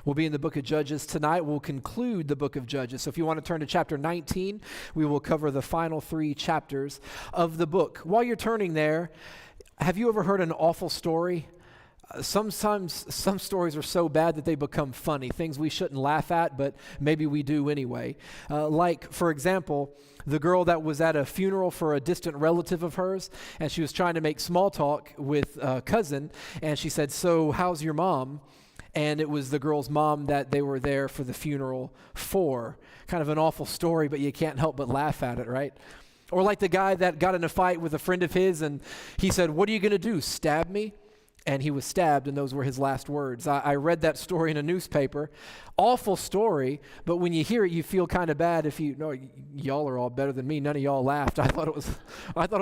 We'll be in the book of Judges tonight. We'll conclude the book of Judges. So if you want to turn to chapter 19, we will cover the final 3 chapters of the book. While you're turning there, have you ever heard an awful story? Sometimes some stories are so bad that they become funny, things we shouldn't laugh at, but maybe we do anyway. Like, for example, the girl that was at a funeral for a distant relative of hers, and she was trying to make small talk with a cousin, and she said, "So how's your mom?" And it was the girl's mom that they were there for the funeral for. Kind of an awful story, but you can't help but laugh at it, right? Or like the guy that got in a fight with a friend of his, and he said, "What are you going to do, stab me?" And he was stabbed, and those were his last words. I read that story in a newspaper. Awful story, but when you hear it, you feel kind of bad. Y'all are all better than me. None of y'all laughed. I thought it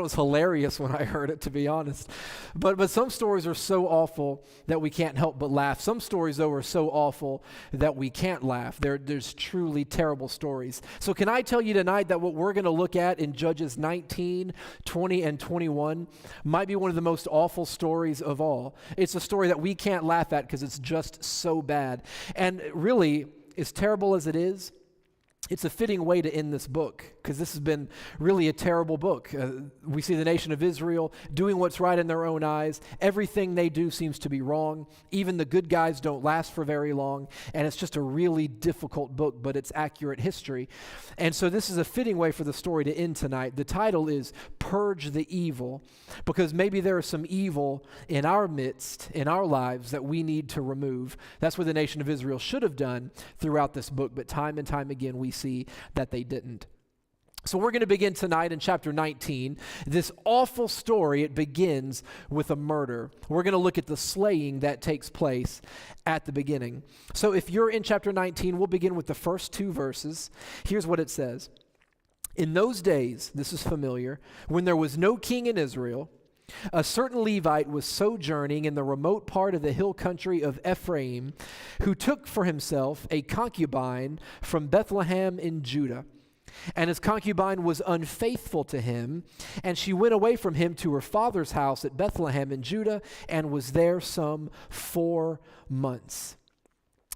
was hilarious when I heard it, to be honest. But some stories are so awful that we can't help but laugh. Some stories, though, are so awful that we can't laugh. There's truly terrible stories. So can I tell you tonight that what we're going to look at in Judges 19, 20, and 21 might be one of the most awful stories of all. It's a story that we can't laugh at because it's just so bad. And really, as terrible as it is, it's a fitting way to end this book because this has been really a terrible book. We see the nation of Israel doing what's right in their own eyes. Everything they do seems to be wrong. Even the good guys don't last for very long. And it's just a really difficult book, but it's accurate history. And so this is a fitting way for the story to end tonight. The title is Purge the Evil, because maybe there is some evil in our midst, in our lives, that we need to remove. That's what the nation of Israel should have done throughout this book, but time and time again we see that they didn't. So we're going to begin tonight in chapter 19. This awful story, it begins with a murder. We're going to look at the slaying that takes place at the beginning. So if you're in chapter 19, we'll begin with the first 2 verses. Here's what it says. In those days, this is familiar, when there was no king in Israel, a certain Levite was sojourning in the remote part of the hill country of Ephraim, who took for himself a concubine from Bethlehem in Judah. And his concubine was unfaithful to him, and she went away from him to her father's house at Bethlehem in Judah, and was there some 4 months.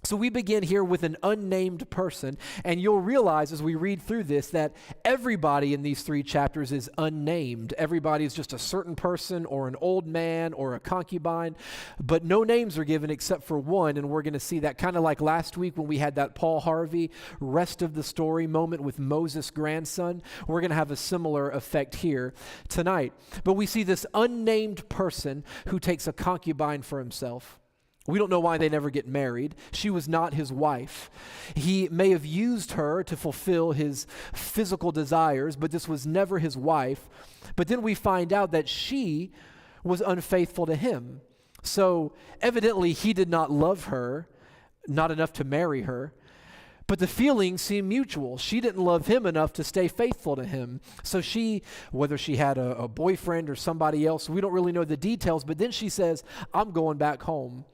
So we begin here with an unnamed person, and you'll realize as we read through this that everybody in these 3 chapters is unnamed. Everybody is just a certain person or an old man or a concubine, but no names are given except for one, and we're going to see that kind of like last week when we had that Paul Harvey rest of the story moment with Moses' grandson. We're going to have a similar effect here tonight. But we see this unnamed person who takes a concubine for himself. We don't know why they never get married. She was not his wife. He may have used her to fulfill his physical desires, but this was never his wife. But then we find out that she was unfaithful to him. So evidently he did not love her, not enough to marry her. But the feelings seem mutual. She didn't love him enough to stay faithful to him. So she, whether she had a boyfriend or somebody else, we don't really know the details, but then she says, "I'm going back home.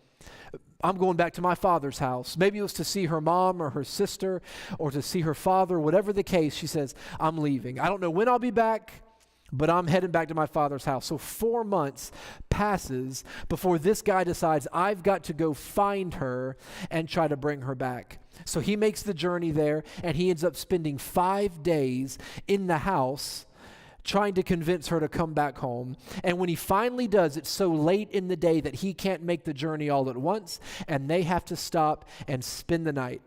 I'm going back to my father's house." Maybe it was to see her mom or her sister or to see her father, whatever the case. She says, "I'm leaving. I don't know when I'll be back, but I'm heading back to my father's house." So 4 months passes before this guy decides, I've got to go find her and try to bring her back. So he makes the journey there, and he ends up spending 5 days in the house trying to convince her to come back home. And when he finally does, it's so late in the day that he can't make the journey all at once, and they have to stop and spend the night.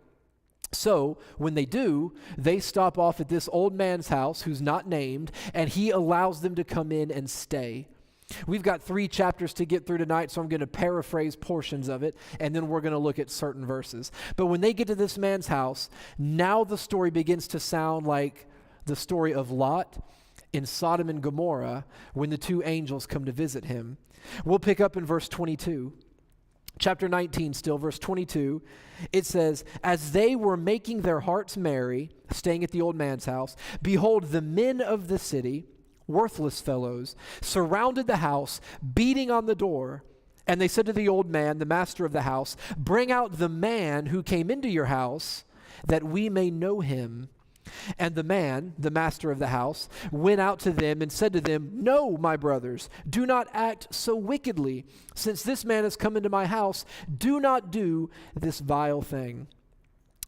So when they do, they stop off at this old man's house who's not named, and he allows them to come in and stay. We've got 3 chapters to get through tonight, so I'm going to paraphrase portions of it, and then we're going to look at certain verses. But when they get to this man's house, now the story begins to sound like the story of Lot in Sodom and Gomorrah when the 2 angels come to visit him. We'll pick up in verse 22. Chapter 19 still, verse 22. It says, "As they were making their hearts merry, staying at the old man's house, behold, the men of the city, worthless fellows, surrounded the house, beating on the door. And they said to the old man, the master of the house, 'Bring out the man who came into your house, that we may know him.' And the man, the master of the house, went out to them and said to them, "No, my brothers, do not act so wickedly. Since this man has come into my house, do not do this vile thing."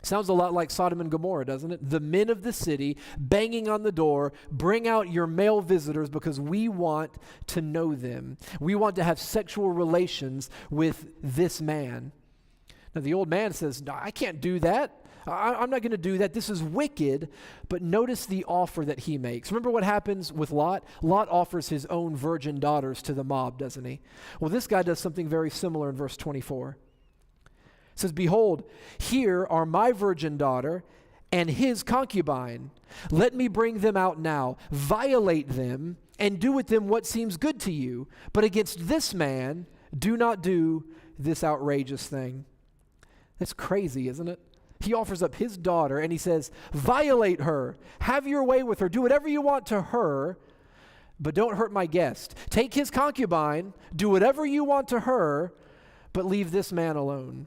Sounds a lot like Sodom and Gomorrah, doesn't it? The men of the city banging on the door, "Bring out your male visitors because we want to know them. We want to have sexual relations with this man." Now the old man says, "No, I can't do that. I'm not going to do that. This is wicked." But notice the offer that he makes. Remember what happens with Lot? Lot offers his own virgin daughters to the mob, doesn't he? Well, this guy does something very similar in verse 24. It says, "Behold, here are my virgin daughter and his concubine. Let me bring them out now, violate them, and do with them what seems good to you. But against this man, do not do this outrageous thing." That's crazy, isn't it? He offers up his daughter and he says, "Violate her, have your way with her, do whatever you want to her, but don't hurt my guest. Take his concubine, do whatever you want to her, but leave this man alone."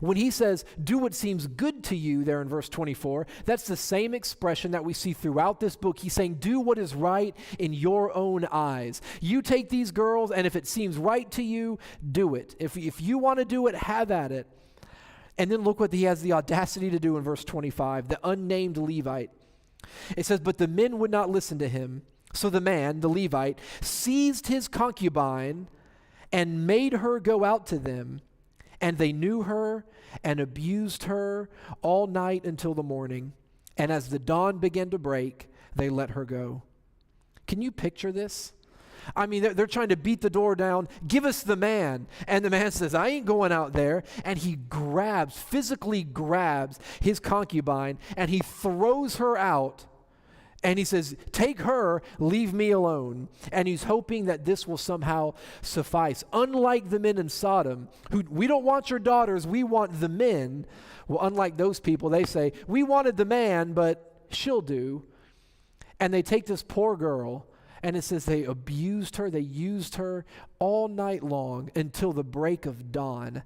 When he says, "do what seems good to you," there in verse 24, that's the same expression that we see throughout this book. He's saying, do what is right in your own eyes. You take these girls, and if it seems right to you, do it. If you want to do it, have at it. And then look what he has the audacity to do in verse 25, the unnamed Levite. It says, "But the men would not listen to him. So the man, the Levite, seized his concubine and made her go out to them. And they knew her and abused her all night until the morning. And as the dawn began to break, they let her go." Can you picture this? I mean, they're trying to beat the door down. "Give us the man." And the man says, "I ain't going out there." And he physically grabs his concubine, and he throws her out. And he says, "Take her, leave me alone." And he's hoping that this will somehow suffice. Unlike the men in Sodom, who, "We don't want your daughters, we want the men." Well, unlike those people, they say, "We wanted the man, but she'll do." And they take this poor girl, and it says they abused her, they used her all night long until the break of dawn.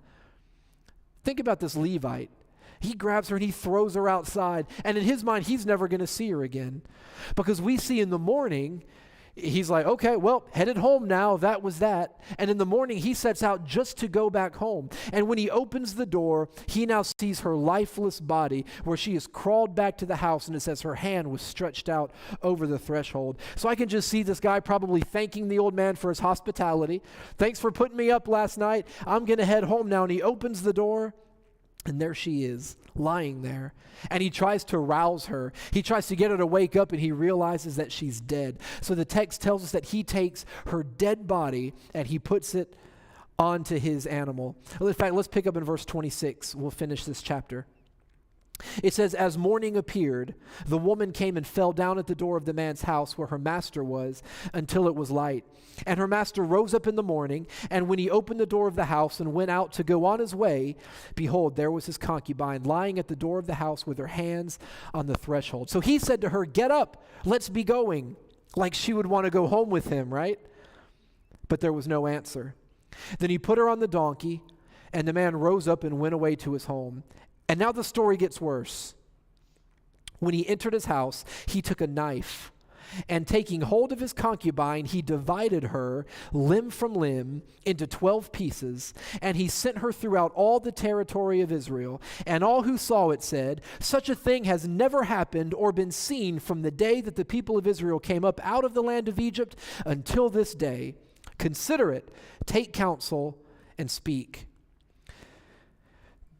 Think about this Levite. He grabs her and he throws her outside. And in his mind, he's never going to see her again. Because we see in the morning, he's like, "Okay, well, headed home now. That was that." And in the morning, he sets out just to go back home. And when he opens the door, he now sees her lifeless body where she has crawled back to the house, and it says her hand was stretched out over the threshold. So I can just see this guy probably thanking the old man for his hospitality. "Thanks for putting me up last night. I'm going to head home now." And he opens the door, and there she is, lying there. And he tries to rouse her. He tries to get her to wake up, and he realizes that she's dead. So the text tells us that he takes her dead body and he puts it onto his animal. Well, in fact, let's pick up in verse 26. We'll finish this chapter. It says, "As morning appeared, the woman came and fell down at the door of the man's house where her master was until it was light. And her master rose up in the morning, and when he opened the door of the house and went out to go on his way, behold, there was his concubine lying at the door of the house with her hands on the threshold. So he said to her, 'Get up, let's be going,' like she would want to go home with him, right? But there was no answer. Then he put her on the donkey, and the man rose up and went away to his home. And now the story gets worse. When he entered his house, he took a knife, and taking hold of his concubine, he divided her limb from limb into 12 pieces, and he sent her throughout all the territory of Israel. And all who saw it said, 'Such a thing has never happened or been seen from the day that the people of Israel came up out of the land of Egypt until this day. Consider it, take counsel, and speak.'"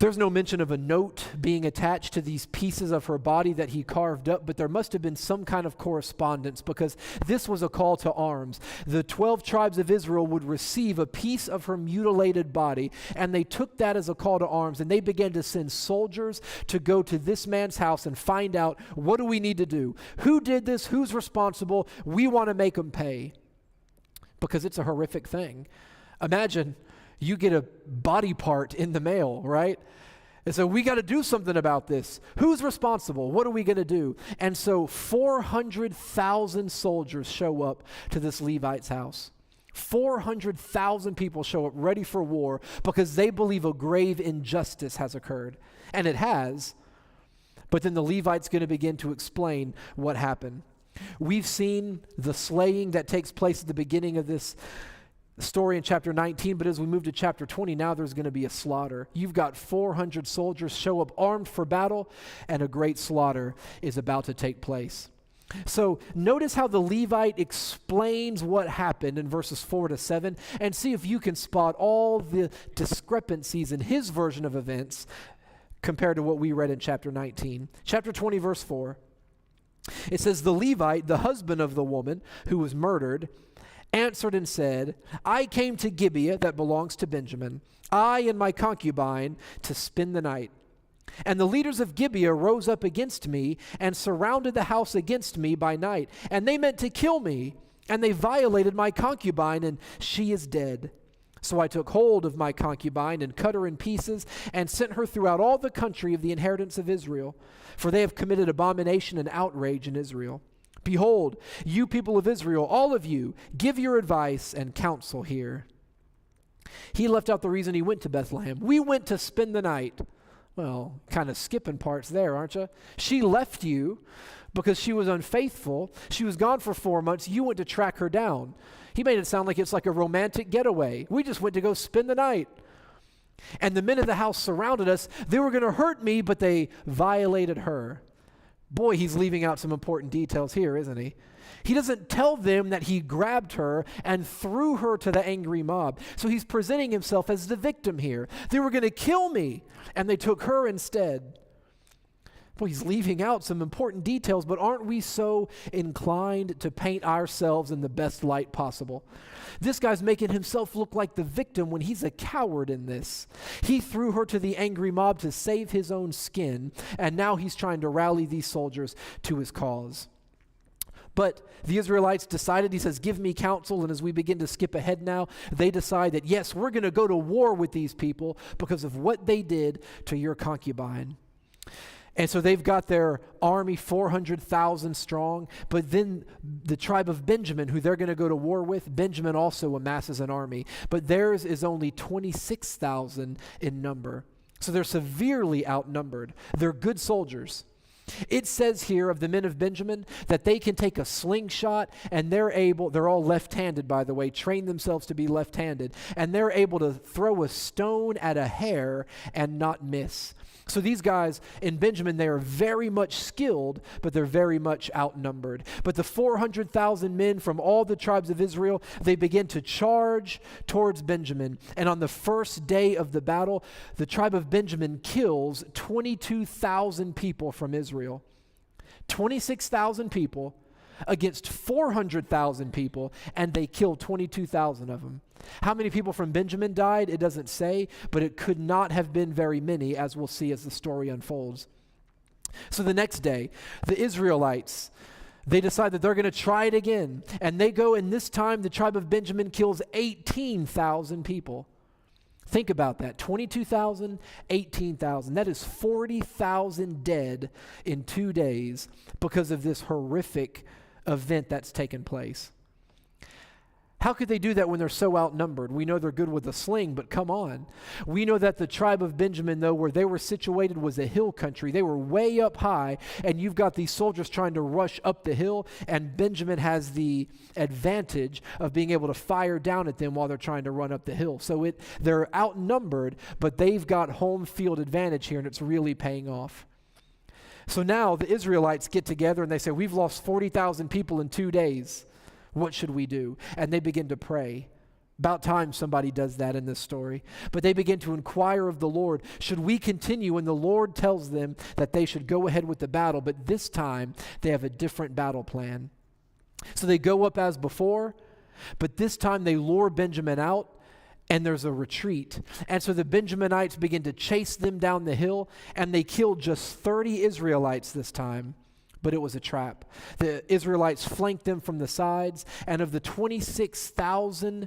There's no mention of a note being attached to these pieces of her body that he carved up, but there must have been some kind of correspondence because this was a call to arms. The 12 tribes of Israel would receive a piece of her mutilated body, and they took that as a call to arms, and they began to send soldiers to go to this man's house and find out, what do we need to do? Who did this? Who's responsible? We want to make them pay, because it's a horrific thing. Imagine you get a body part in the mail, right? And so we got to do something about this. Who's responsible? What are we going to do? And so 400,000 soldiers show up to this Levite's house. 400,000 people show up ready for war because they believe a grave injustice has occurred. And it has. But then the Levite's going to begin to explain what happened. We've seen the slaying that takes place at the beginning of this story in chapter 19, but as we move to chapter 20, now there's going to be a slaughter. You've got 400 soldiers show up armed for battle, and a great slaughter is about to take place. So notice how the Levite explains what happened in verses 4 to 7, and see if you can spot all the discrepancies in his version of events compared to what we read in chapter 19. Chapter 20, verse 4, it says, "The Levite, the husband of the woman who was murdered, answered and said, I came to Gibeah that belongs to Benjamin, I and my concubine, to spend the night. And the leaders of Gibeah rose up against me and surrounded the house against me by night. And they meant to kill me, and they violated my concubine, and she is dead. So I took hold of my concubine and cut her in pieces and sent her throughout all the country of the inheritance of Israel, for they have committed abomination and outrage in Israel. Behold, you people of Israel, all of you, give your advice and counsel here." He left out the reason he went to Bethlehem. We went to spend the night. Well, kind of skipping parts there, aren't you? She left you because she was unfaithful. She was gone for 4 months. You went to track her down. He made it sound like it's like a romantic getaway. We just went to go spend the night. And the men of the house surrounded us. They were going to hurt me, but they violated her. Boy, he's leaving out some important details here, isn't he? He doesn't tell them that he grabbed her and threw her to the angry mob. So he's presenting himself as the victim here. They were going to kill me, and they took her instead. Boy, he's leaving out some important details, but aren't we so inclined to paint ourselves in the best light possible? This guy's making himself look like the victim when he's a coward in this. He threw her to the angry mob to save his own skin, and now he's trying to rally these soldiers to his cause. But the Israelites decided, he says, give me counsel. And as we begin to skip ahead now, they decide that, yes, we're going to go to war with these people because of what they did to your concubine. And so they've got their army 400,000 strong, but then the tribe of Benjamin, who they're going to go to war with, Benjamin also amasses an army, but theirs is only 26,000 in number. So they're severely outnumbered. They're good soldiers. It says here of the men of Benjamin that they can take a slingshot, and they're all left-handed, by the way, train themselves to be left-handed, and they're able to throw a stone at a hare and not miss. So these guys in Benjamin, they are very much skilled, but they're very much outnumbered. But the 400,000 men from all the tribes of Israel, they begin to charge towards Benjamin. And on the first day of the battle, the tribe of Benjamin kills 22,000 people from Israel. 26,000 people against 400,000 people, and they killed 22,000 of them. How many people from Benjamin died? It doesn't say, but it could not have been very many, as we'll see as the story unfolds. So the next day, the Israelites, they decide that they're going to try it again, and they go, and this time the tribe of Benjamin kills 18,000 people. Think about that, 22,000, 18,000. That is 40,000 dead in 2 days because of this horrific event that's taken place. How could they do that when they're so outnumbered? We know they're good with a sling, but come on. We know that the tribe of Benjamin, though, where they were situated was a hill country. They were way up high, and you've got these soldiers trying to rush up the hill, and Benjamin has the advantage of being able to fire down at them while they're trying to run up the hill. So they're outnumbered, but they've got home field advantage here, and it's really paying off. So now the Israelites get together, and they say, we've lost 40,000 people in 2 days. What should we do? And they begin to pray. About time somebody does that in this story. But they begin to inquire of the Lord. Should we continue? And the Lord tells them that they should go ahead with the battle, but this time they have a different battle plan. So they go up as before, but this time they lure Benjamin out, and there's a retreat. And so the Benjaminites begin to chase them down the hill, and they kill just 30 Israelites this time. But it was a trap. The Israelites flanked them from the sides, and of the 26,000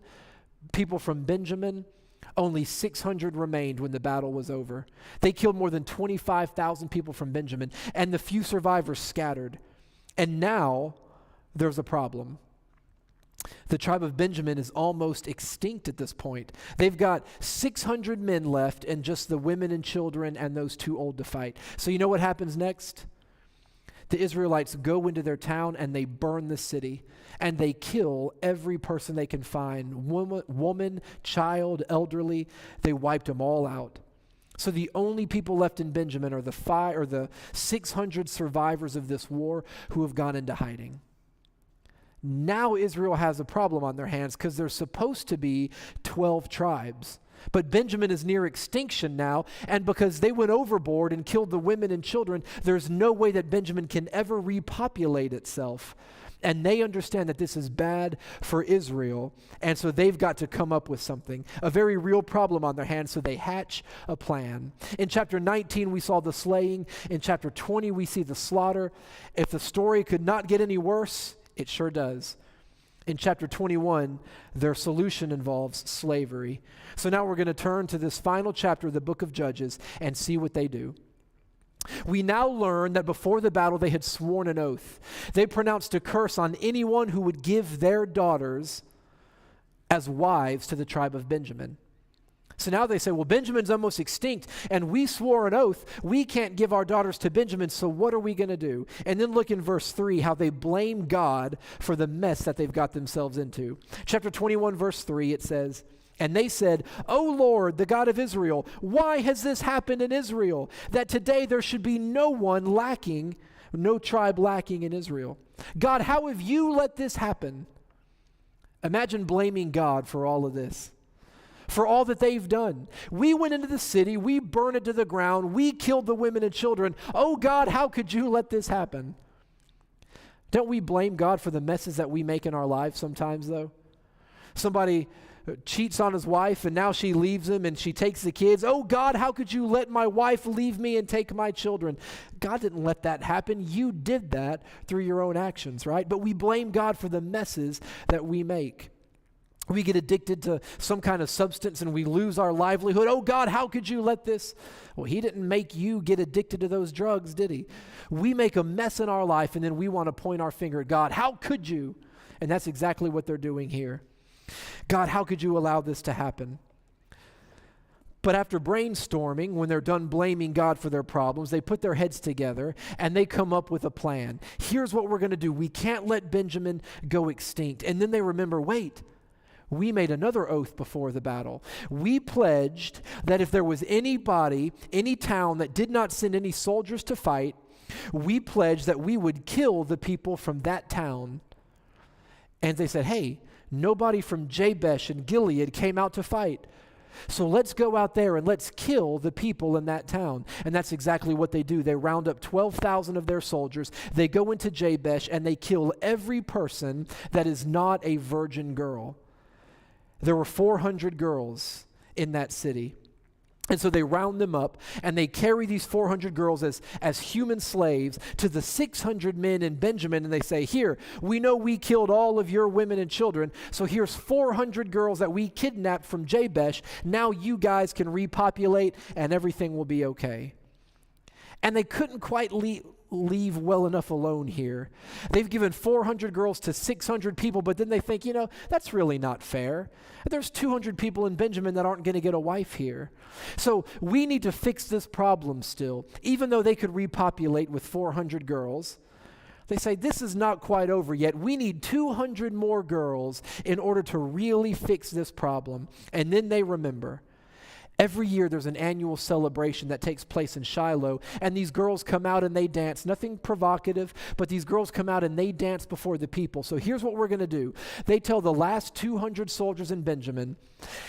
people from Benjamin, only 600 remained when the battle was over. They killed more than 25,000 people from Benjamin, and the few survivors scattered. And now there's a problem. The tribe of Benjamin is almost extinct at this point. They've got 600 men left and just the women and children and those too old to fight. So you know what happens next? The Israelites go into their town and they burn the city and they kill every person they can find, woman, child, elderly. They wiped them all out. So the only people left in Benjamin are the 600 survivors of this war who have gone into hiding. Now Israel has a problem on their hands because there's supposed to be 12 tribes. But Benjamin is near extinction now, and because they went overboard and killed the women and children, there's no way that Benjamin can ever repopulate itself. And they understand that this is bad for Israel, and so they've got to come up with something, a very real problem on their hands, so they hatch a plan. In chapter 19, we saw the slaying. In chapter 20, we see the slaughter. If the story could not get any worse, it sure does. In chapter 21, their solution involves slavery. So now we're going to turn to this final chapter of the book of Judges and see what they do. We now learn that before the battle, they had sworn an oath. They pronounced a curse on anyone who would give their daughters as wives to the tribe of Benjamin. So now they say, well, Benjamin's almost extinct, and we swore an oath. We can't give our daughters to Benjamin, so what are we going to do? And then look in verse 3, how they blame God for the mess that they've got themselves into. Chapter 21, verse 3, it says, and they said, O Lord, the God of Israel, why has this happened in Israel, that today there should be no tribe lacking in Israel? God, how have you let this happen? Imagine blaming God for all of this, for all that they've done. We went into the city, we burned it to the ground, we killed the women and children. Oh God, how could you let this happen? Don't we blame God for the messes that we make in our lives sometimes, though? Somebody cheats on his wife and now she leaves him and she takes the kids. Oh God, how could you let my wife leave me and take my children? God didn't let that happen. You did that through your own actions, right? But we blame God for the messes that we make. We get addicted to some kind of substance and we lose our livelihood. Oh God, how could you let this? Well, he didn't make you get addicted to those drugs, did he? We make a mess in our life and then we want to point our finger at God. How could you? And that's exactly what they're doing here. God, how could you allow this to happen? But after brainstorming, when they're done blaming God for their problems, they put their heads together and they come up with a plan. Here's what we're going to do. We can't let Benjamin go extinct. And then they remember, wait, we made another oath before the battle. We pledged that if there was anybody, any town that did not send any soldiers to fight, we pledged that we would kill the people from that town. And they said, hey, nobody from Jabesh and Gilead came out to fight. So let's go out there and let's kill the people in that town. And that's exactly what they do. They round up 12,000 of their soldiers. They go into Jabesh and they kill every person that is not a virgin girl. There were 400 girls in that city. And so they round them up and they carry these 400 girls as human slaves to the 600 men in Benjamin, and they say, here, we know we killed all of your women and children, so here's 400 girls that we kidnapped from Jabesh. Now you guys can repopulate and everything will be okay. And they couldn't quite leave well enough alone here. They've given 400 girls to 600 people, but then they think, that's really not fair. There's 200 people in Benjamin that aren't going to get a wife here. So we need to fix this problem still. Even though they could repopulate with 400 girls, they say this is not quite over yet. We need 200 more girls in order to really fix this problem. And then they remember, every year there's an annual celebration that takes place in Shiloh, and these girls come out and they dance. Nothing provocative, but these girls come out and they dance before the people. So here's what we're going to do. They tell the last 200 soldiers in Benjamin,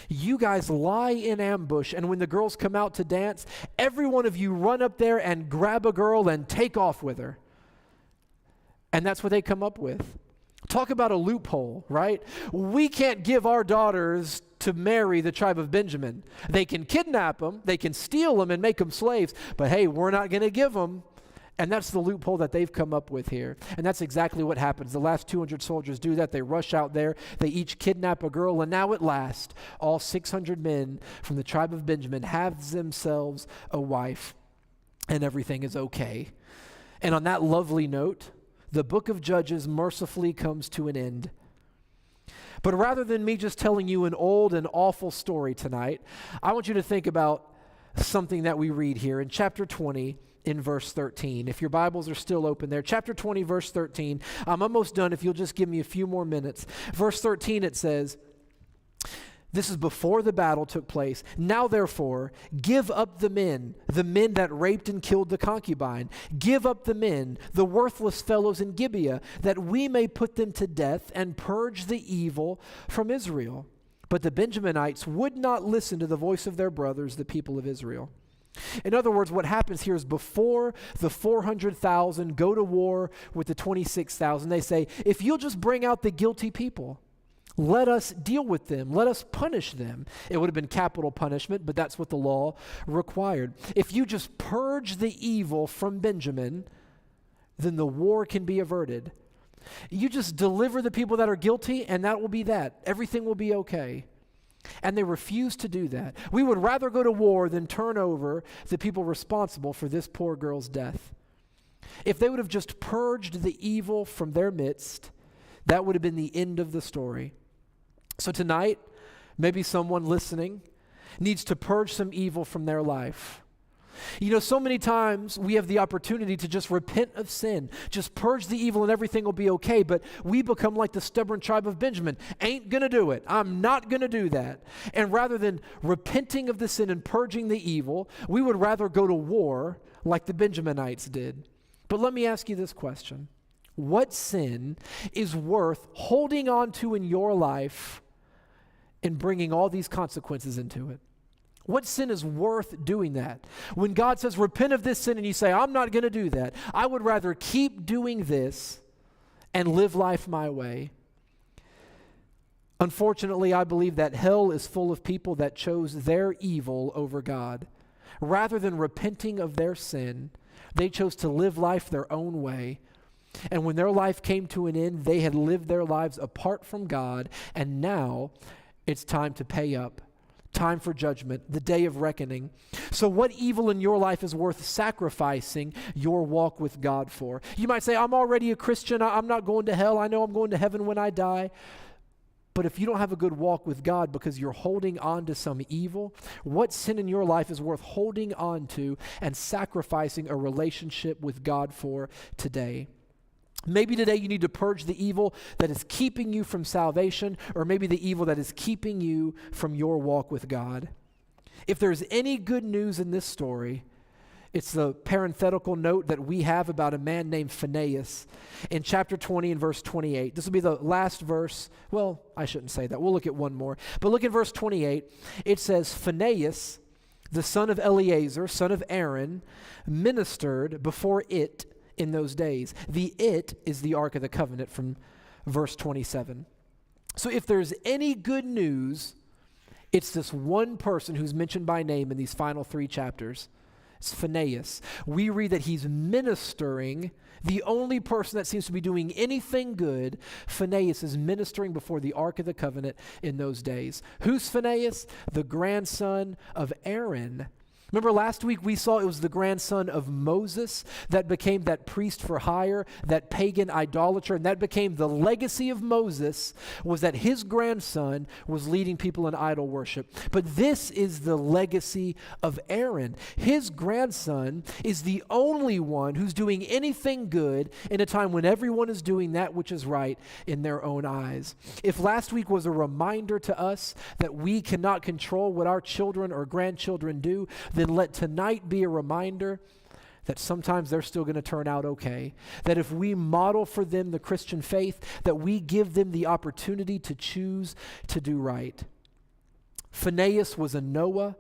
you guys lie in ambush, and when the girls come out to dance, every one of you run up there and grab a girl and take off with her. And that's what they come up with. Talk about a loophole, right? We can't give our daughters to marry the tribe of Benjamin. They can kidnap them, they can steal them and make them slaves, but hey, we're not going to give them. And that's the loophole that they've come up with here. And that's exactly what happens. The last 200 soldiers do that. They rush out there. They each kidnap a girl. And now at last, all 600 men from the tribe of Benjamin have themselves a wife. And everything is okay. And on that lovely note, the book of Judges mercifully comes to an end. But rather than me just telling you an old and awful story tonight, I want you to think about something that we read here in chapter 20 in verse 13. If your Bibles are still open there, chapter 20, verse 13. I'm almost done if you'll just give me a few more minutes. Verse 13, it says, this is before the battle took place. Now, therefore, give up the men that raped and killed the concubine. Give up the men, the worthless fellows in Gibeah, that we may put them to death and purge the evil from Israel. But the Benjaminites would not listen to the voice of their brothers, the people of Israel. In other words, what happens here is before the 400,000 go to war with the 26,000, they say, if you'll just bring out the guilty people, let us deal with them. Let us punish them. It would have been capital punishment, but that's what the law required. If you just purge the evil from Benjamin, then the war can be averted. You just deliver the people that are guilty, and that will be that. Everything will be okay. And they refuse to do that. We would rather go to war than turn over the people responsible for this poor girl's death. If they would have just purged the evil from their midst, that would have been the end of the story. So tonight, maybe someone listening needs to purge some evil from their life. You know, so many times we have the opportunity to just repent of sin, just purge the evil and everything will be okay, but we become like the stubborn tribe of Benjamin. Ain't gonna do it. I'm not gonna do that. And rather than repenting of the sin and purging the evil, we would rather go to war like the Benjaminites did. But let me ask you this question. What sin is worth holding on to in your life and bringing all these consequences into it? What sin is worth doing that? When God says, repent of this sin, and you say, I'm not going to do that. I would rather keep doing this and live life my way. Unfortunately, I believe that hell is full of people that chose their evil over God. Rather than repenting of their sin, they chose to live life their own way. And when their life came to an end, they had lived their lives apart from God, and now it's time to pay up. Time for judgment, the day of reckoning. So what evil in your life is worth sacrificing your walk with God for? You might say, I'm already a Christian. I'm not going to hell. I know I'm going to heaven when I die. But if you don't have a good walk with God because you're holding on to some evil, what sin in your life is worth holding on to and sacrificing a relationship with God for today? Maybe today you need to purge the evil that is keeping you from salvation, or maybe the evil that is keeping you from your walk with God. If there's any good news in this story, it's the parenthetical note that we have about a man named Phinehas in chapter 20 and verse 28. This will be the last verse. Well, I shouldn't say that. We'll look at one more. But look at verse 28. It says, Phinehas, the son of Eleazar, son of Aaron, ministered before it in those days. The it is the Ark of the Covenant from verse 27. So if there's any good news, it's this one person who's mentioned by name in these final 3 chapters. It's Phinehas. We read that he's ministering, the only person that seems to be doing anything good. Phinehas is ministering before the Ark of the Covenant in those days. Who's Phinehas? The grandson of Aaron. Remember last week we saw it was the grandson of Moses that became that priest for hire, that pagan idolater, and that became the legacy of Moses, was that his grandson was leading people in idol worship. But this is the legacy of Aaron. His grandson is the only one who's doing anything good in a time when everyone is doing that which is right in their own eyes. If last week was a reminder to us that we cannot control what our children or grandchildren do, then let tonight be a reminder that sometimes they're still going to turn out okay. That if we model for them the Christian faith, that we give them the opportunity to choose to do right. Phinehas was a Noah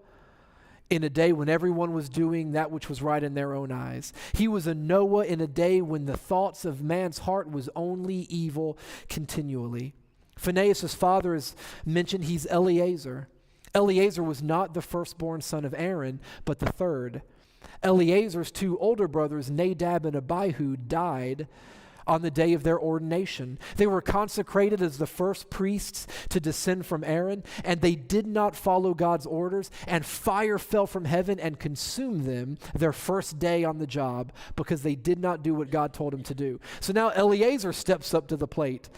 in a day when everyone was doing that which was right in their own eyes. He was a Noah in a day when the thoughts of man's heart was only evil continually. Phinehas' father is mentioned. He's Eleazar. Eleazar was not the firstborn son of Aaron, but the third. Eleazar's 2 older brothers, Nadab and Abihu, died on the day of their ordination. They were consecrated as the first priests to descend from Aaron, and they did not follow God's orders, and fire fell from heaven and consumed them their first day on the job because they did not do what God told them to do. So now Eleazar steps up to the plate.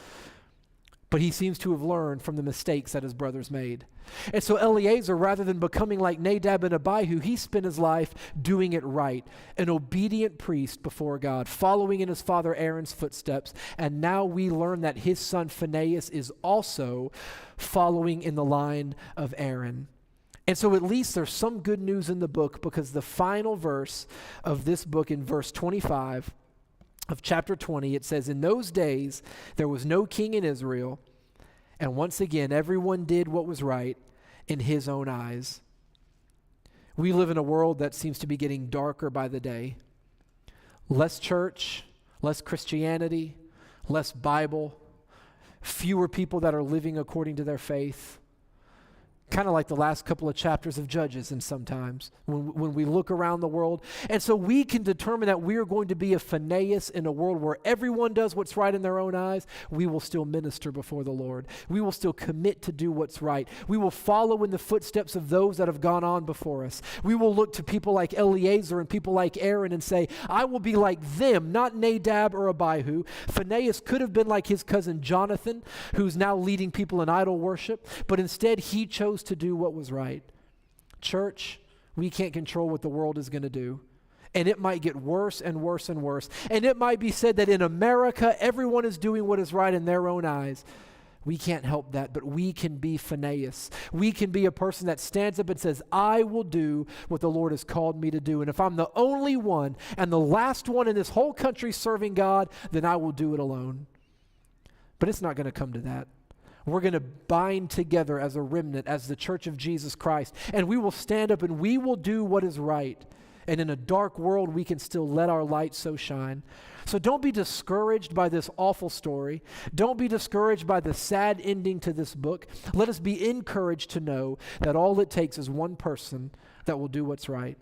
But he seems to have learned from the mistakes that his brothers made. And so Eleazar, rather than becoming like Nadab and Abihu, he spent his life doing it right, an obedient priest before God, following in his father Aaron's footsteps. And now we learn that his son Phinehas is also following in the line of Aaron. And so at least there's some good news in the book, because the final verse of this book, in verse 25 of chapter 20, it says, "In those days there was no king in Israel, and once again everyone did what was right in his own eyes." We live in a world that seems to be getting darker by the day. Less church, less Christianity, less Bible, fewer people that are living according to their faith. Kind of like the last couple of chapters of Judges, and sometimes when we look around the world. And so we can determine that we are going to be a Phinehas in a world where everyone does what's right in their own eyes. We will still minister before the Lord. We will still commit to do what's right. We will follow in the footsteps of those that have gone on before us. We will look to people like Eleazar and people like Aaron and say, I will be like them, not Nadab or Abihu. Phinehas could have been like his cousin Jonathan, who's now leading people in idol worship, but instead he chose to do what was right. Church, we can't control what the world is going to do. And it might get worse and worse and worse. And it might be said that in America, everyone is doing what is right in their own eyes. We can't help that, but we can be Phinehas. We can be a person that stands up and says, I will do what the Lord has called me to do. And if I'm the only one and the last one in this whole country serving God, then I will do it alone. But it's not going to come to that. We're going to bind together as a remnant, as the church of Jesus Christ, and we will stand up and we will do what is right. And in a dark world, we can still let our light so shine. So don't be discouraged by this awful story. Don't be discouraged by the sad ending to this book. Let us be encouraged to know that all it takes is one person that will do what's right,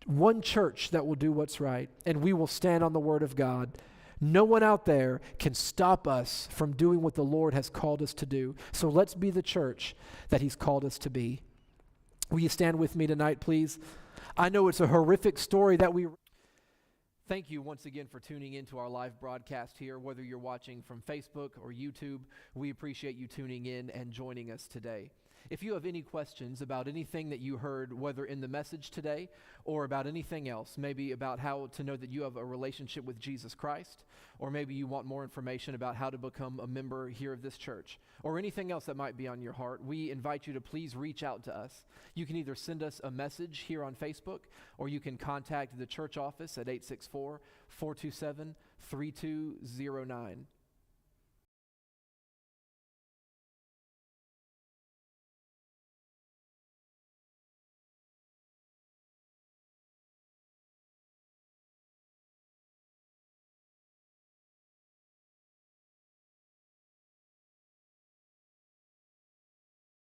one church that will do what's right, and we will stand on the word of God. No one out there can stop us from doing what the Lord has called us to do. So let's be the church that he's called us to be. Will you stand with me tonight, please? I know it's a horrific story that we... Thank you once again for tuning into our live broadcast here, whether you're watching from Facebook or YouTube. We appreciate you tuning in and joining us today. If you have any questions about anything that you heard, whether in the message today or about anything else, maybe about how to know that you have a relationship with Jesus Christ, or maybe you want more information about how to become a member here of this church, or anything else that might be on your heart, we invite you to please reach out to us. You can either send us a message here on Facebook, or you can contact the church office at 864-427-3209.